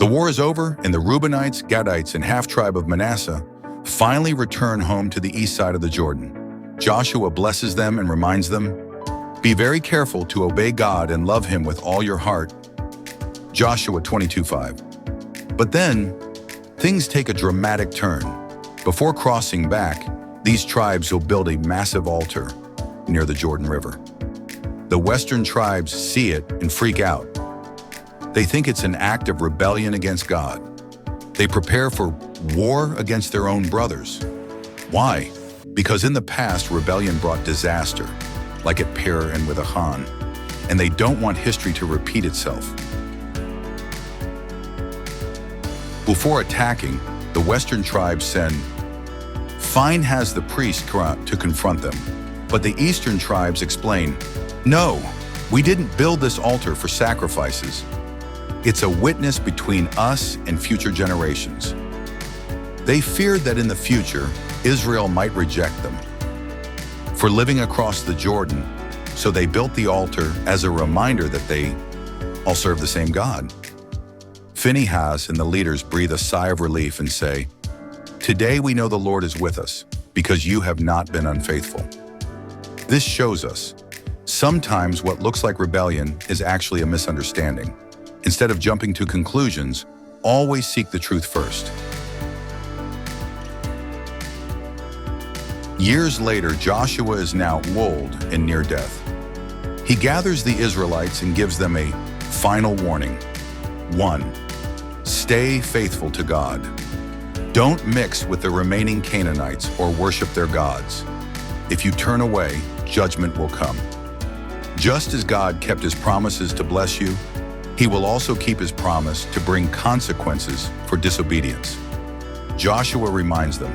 war is over, and the Reubenites, Gadites, and half-tribe of Manasseh finally return home to the east side of the Jordan. Joshua blesses them and reminds them, "Be very careful to obey God and love Him with all your heart." Joshua 22:5. But then, things take a dramatic turn. Before crossing back, these tribes will build a massive altar near the Jordan River. The western tribes see it and freak out. They think it's an act of rebellion against God. They prepare for war against their own brothers. Why? Because in the past, rebellion brought disaster, like at Per and with Achan, and they don't want history to repeat itself. Before attacking, the western tribes send Phinehas the priest to confront them, but the eastern tribes explain, "No, we didn't build this altar for sacrifices. It's a witness between us and future generations." They feared that in the future, Israel might reject them for living across the Jordan, so they built the altar as a reminder that they all serve the same God. Phinehas and the leaders breathe a sigh of relief and say, "Today we know the Lord is with us, because you have not been unfaithful." This shows us, sometimes what looks like rebellion is actually a misunderstanding. Instead of jumping to conclusions, always seek the truth first. Years later, Joshua is now old and near death. He gathers the Israelites and gives them a final warning. 1. Stay faithful to God. Don't mix with the remaining Canaanites or worship their gods. If you turn away, judgment will come. Just as God kept His promises to bless you, He will also keep His promise to bring consequences for disobedience. Joshua reminds them,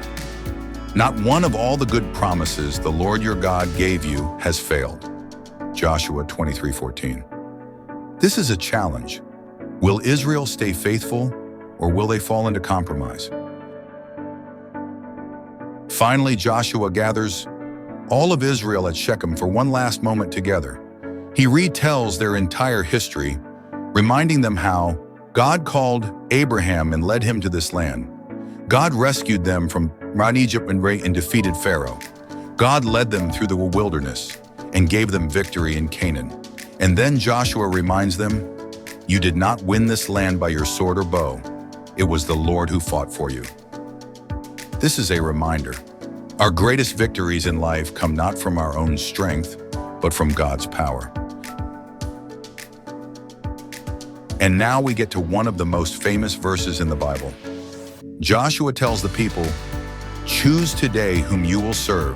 "Not one of all the good promises the Lord your God gave you has failed." Joshua 23:14. This is a challenge. Will Israel stay faithful, or will they fall into compromise? Finally, Joshua gathers all of Israel at Shechem for one last moment together. He retells their entire history, reminding them how God called Abraham and led him to this land. God rescued them from Egypt and defeated Pharaoh. God led them through the wilderness and gave them victory in Canaan. And then Joshua reminds them, "You did not win this land by your sword or bow. It was the Lord who fought for you." This is a reminder. Our greatest victories in life come not from our own strength, but from God's power. And now we get to one of the most famous verses in the Bible. Joshua tells the people, "Choose today whom you will serve,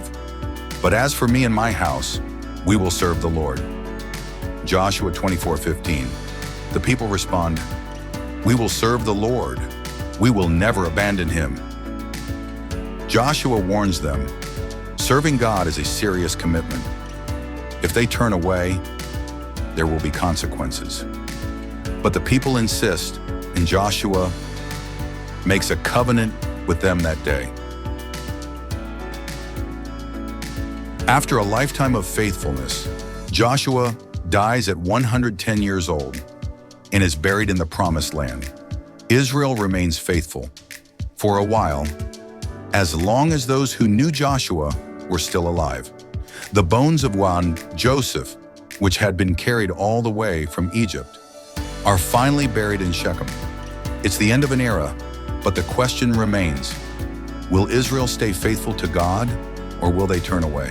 but as for me and my house, we will serve the Lord." Joshua 24:15. The people respond, "We will serve the Lord. We will never abandon Him." Joshua warns them, serving God is a serious commitment. If they turn away, there will be consequences. But the people insist, and Joshua makes a covenant with them that day. After a lifetime of faithfulness, Joshua dies at 110 years old and is buried in the Promised Land. Israel remains faithful for a while, as long as those who knew Joshua were still alive. The bones of Joseph, which had been carried all the way from Egypt, are finally buried in Shechem. It's the end of an era, but the question remains, will Israel stay faithful to God, or will they turn away?